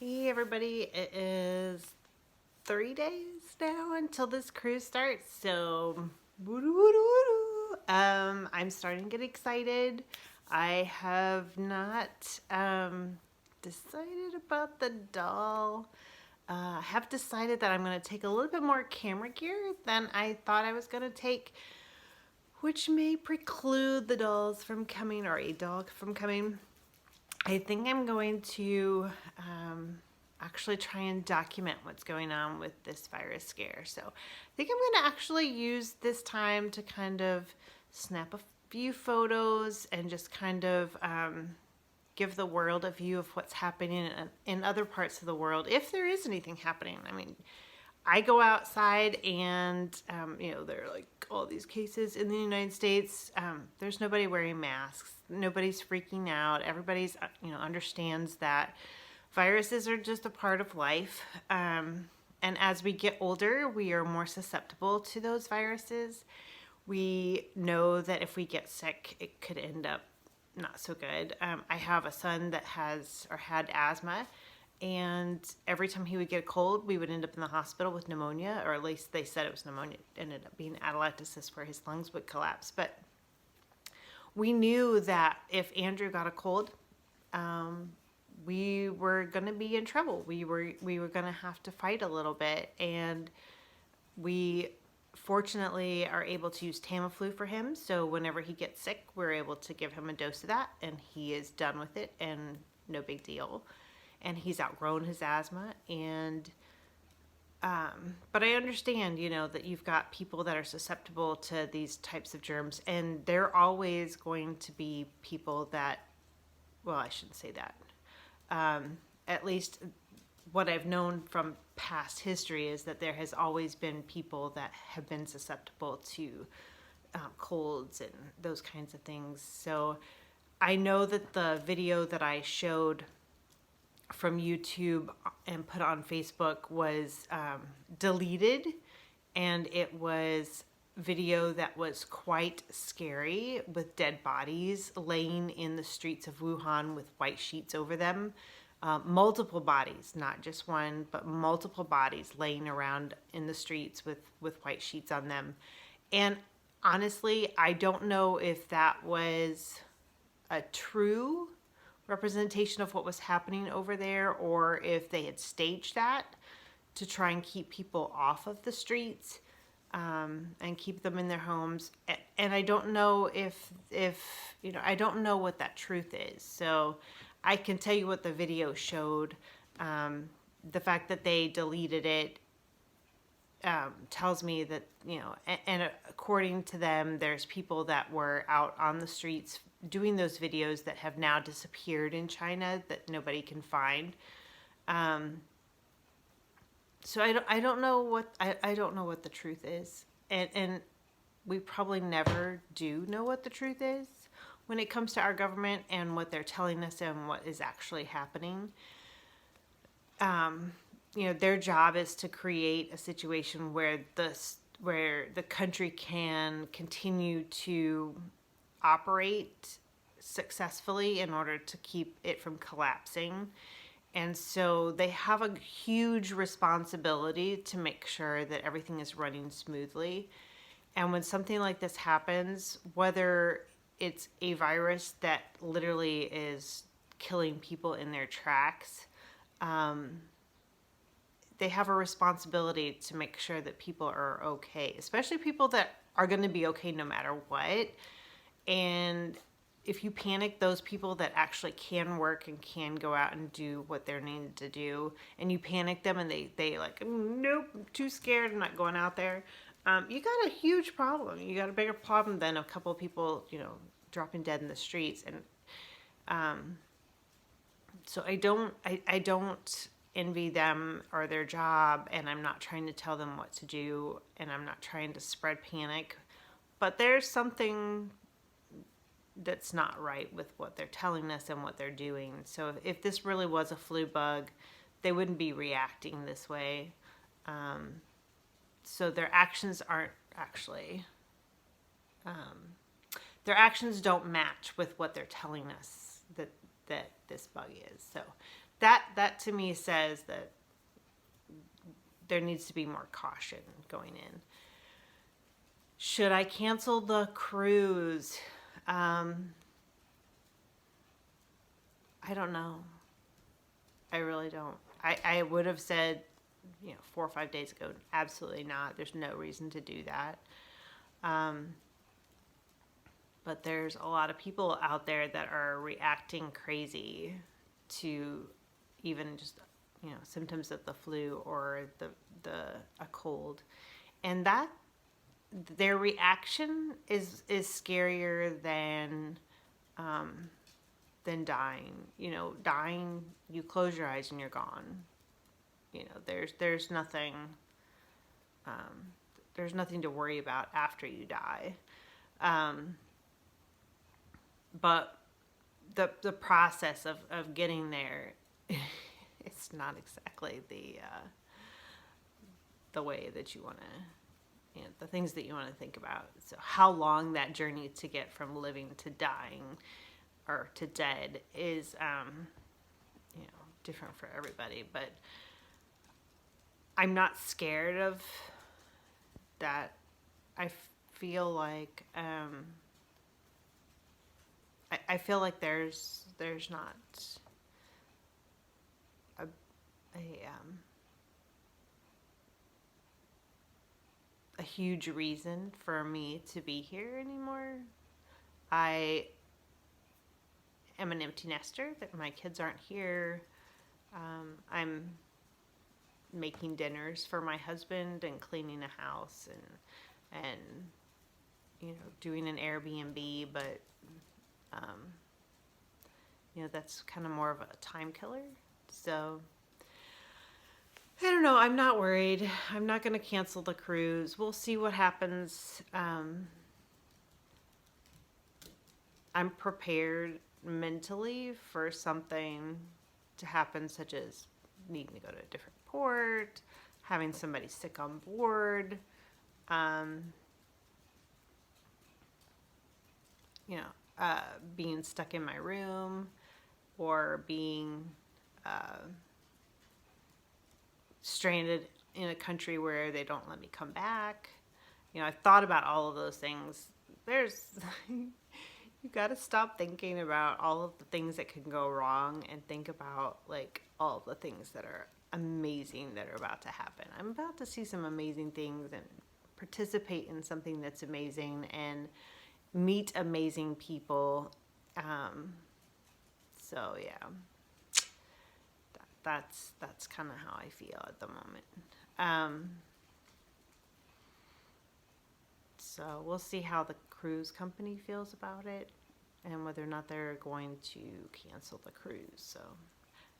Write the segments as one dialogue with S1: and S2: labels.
S1: Hey everybody, it is 3 days now until this cruise starts, so I'm starting to get excited. I have not decided about the doll. I have decided that I'm going to take a little bit more camera gear than I thought I was going to take, which may preclude the dolls from coming, or a doll from coming. I think I'm going to actually try and document what's going on with this virus scare. So I think I'm going to actually use this time to kind of snap a few photos and just kind of give the world a view of what's happening in other parts of the world, if there is anything happening. I mean, I go outside and, there are like all these cases in the United States. There's nobody wearing masks. Nobody's freaking out. Everybody's, understands that viruses are just a part of life. And as we get older, we are more susceptible to those viruses. We know that if we get sick, it could end up not so good. I have a son that has or had asthma, and every time he would get a cold, we would end up in the hospital with pneumonia, or at least they said it was pneumonia. It ended up being atelectasis, where his lungs would collapse. But we knew that if Andrew got a cold, we were going to be in trouble. We were going to have to fight a little bit, and we fortunately are able to use Tamiflu for him. So whenever he gets sick, we're able to give him a dose of that, and he is done with it, and no big deal. And he's outgrown his asthma. And but I understand, that you've got people that are susceptible to these types of germs, and they're always going to be people that, well, I shouldn't say that. At least what I've known from past history is that there has always been people that have been susceptible to colds and those kinds of things. So I know that the video that I showed from YouTube and put on Facebook was deleted, and it was video that was quite scary, with dead bodies laying in the streets of Wuhan with white sheets over them. Multiple bodies, not just one, but multiple bodies laying around in the streets with white sheets on them. And honestly, I don't know if that was a true representation of what was happening over there, or if they had staged that to try and keep people off of the streets and keep them in their homes. And I don't know if I don't know what that truth is. So I can tell you what the video showed. The fact that they deleted it tells me that, and according to them, there's people that were out on the streets doing those videos that have now disappeared in China that nobody can find. So I don't know what I don't know what the truth is, and we probably never do know what the truth is when it comes to our government and what they're telling us and what is actually happening. Their job is to create a situation where the country can continue to operate successfully in order to keep it from collapsing. And so they have a huge responsibility to make sure that everything is running smoothly. And when something like this happens, whether it's a virus that literally is killing people in their tracks, they have a responsibility to make sure that people are okay, especially people that are going to be okay no matter what. And if you panic those people that actually can work and can go out and do what they're needed to do, and you panic them and they like, nope, I'm too scared, I'm not going out there, you got a huge problem. You got a bigger problem than a couple of people, dropping dead in the streets. And so I don't envy them or their job, and I'm not trying to tell them what to do, and I'm not trying to spread panic, but there's something that's not right with what they're telling us and what they're doing. So if this really was a flu bug, they wouldn't be reacting this way. So their actions aren't actually, their actions don't match with what they're telling us that this bug is. So that to me says that there needs to be more caution going in. Should I cancel the cruise? I don't know. I really don't. I would have said, 4 or 5 days ago, absolutely not. There's no reason to do that. But there's a lot of people out there that are reacting crazy to even just, symptoms of the flu or a cold. And that their reaction is scarier than dying. Dying, you close your eyes and you're gone. There's nothing to worry about after you die. But the process of getting there, it's not exactly the way that you want to, the things that you want to think about. So how long that journey to get from living to dying or to dead is, different for everybody. But I'm not scared of that. I feel like, I feel like there's not a huge reason for me to be here anymore. I am an empty nester, that my kids aren't here. I'm making dinners for my husband and cleaning a house and doing an Airbnb, but that's kind of more of a time killer. So I don't know. I'm not worried. I'm not going to cancel the cruise. We'll see what happens. I'm prepared mentally for something to happen, such as needing to go to a different port, having somebody sick on board, being stuck in my room, or being stranded in a country where they don't let me come back. I've thought about all of those things. You got to stop thinking about all of the things that can go wrong and think about all of the things that are amazing that are about to happen. I'm about to see some amazing things and participate in something that's amazing and meet amazing people. So yeah, that's kind of how I feel at the moment. So we'll see how the cruise company feels about it and whether or not they're going to cancel the cruise. So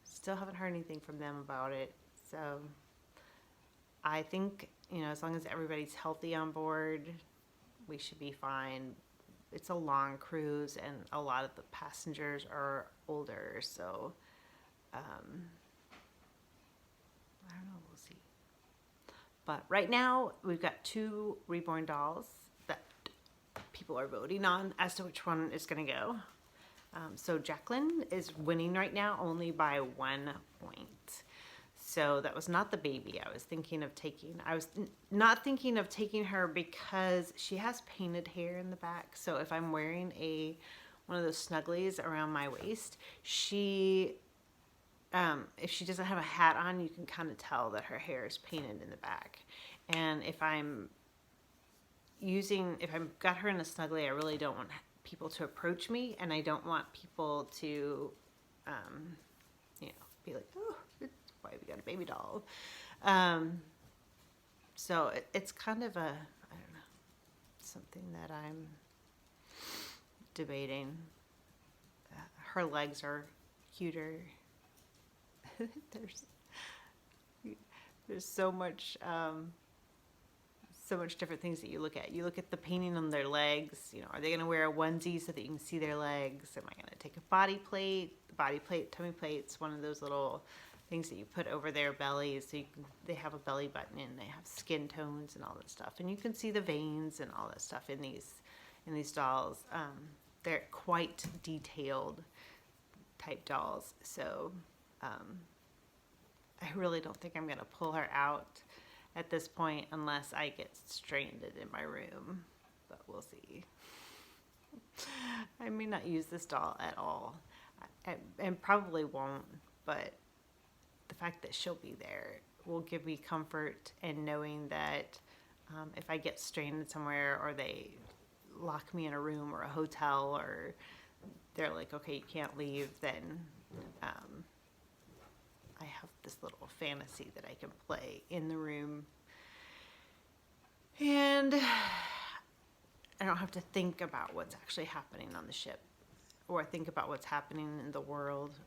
S1: still haven't heard anything from them about it. So I think, as long as everybody's healthy on board, we should be fine. It's a long cruise and a lot of the passengers are older. So, I don't know, we'll see. But right now we've got 2 reborn dolls that people are voting on as to which one is going to go. So Jacqueline is winning right now only by 1 point. So that was not the baby I was thinking of taking. I was not thinking of taking her because she has painted hair in the back. So if I'm wearing one of those snugglies around my waist, if she doesn't have a hat on, you can kind of tell that her hair is painted in the back. And if I've got her in a snuggly, I really don't want people to approach me, and I don't want people to, be like, oh, why we got a baby doll. So it's kind of I don't know, something that I'm debating. Her legs are cuter. There's so much different things that you look at. You look at the painting on their legs. Are they going to wear a onesie so that you can see their legs? Am I going to take a body plate? The body plate, tummy plate's one of those little things that you put over their bellies. So they have a belly button and they have skin tones and all that stuff. And you can see the veins and all that stuff in these dolls. They're quite detailed type dolls. So I really don't think I'm going to pull her out at this point unless I get stranded in my room, but we'll see. I may not use this doll at all, and probably won't, but the fact that she'll be there will give me comfort in knowing that if I get stranded somewhere or they lock me in a room or a hotel or they're like, okay, you can't leave, then I have this little fantasy that I can play in the room. And I don't have to think about what's actually happening on the ship or think about what's happening in the world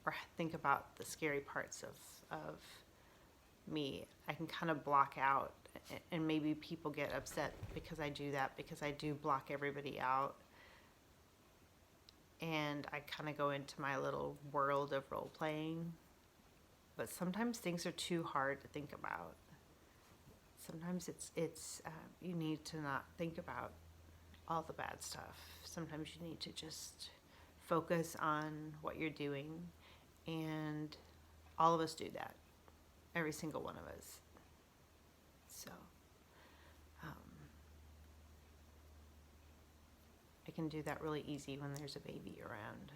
S1: or think about the scary parts of me. I can kind of block out, and maybe people get upset because I do that, because I do block everybody out. And I kind of go into my little world of role playing. But sometimes things are too hard to think about. Sometimes it's you need to not think about all the bad stuff. Sometimes you need to just focus on what you're doing, and all of us do that. Every single one of us. So I can do that really easy when there's a baby around.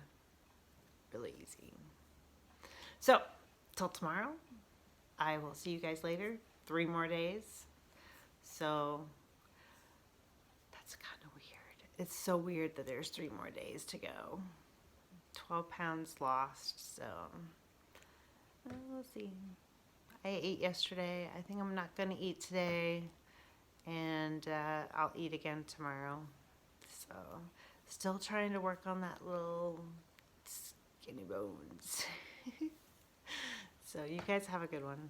S1: Really easy. So till tomorrow, I will see you guys later. 3 more days. So that's kind of weird. It's so weird that there's 3 more days to go. 12 pounds lost, so we'll see. I ate yesterday. I think I'm not going to eat today, and I'll eat again tomorrow. So still trying to work on that little skinny bones. So you guys have a good one.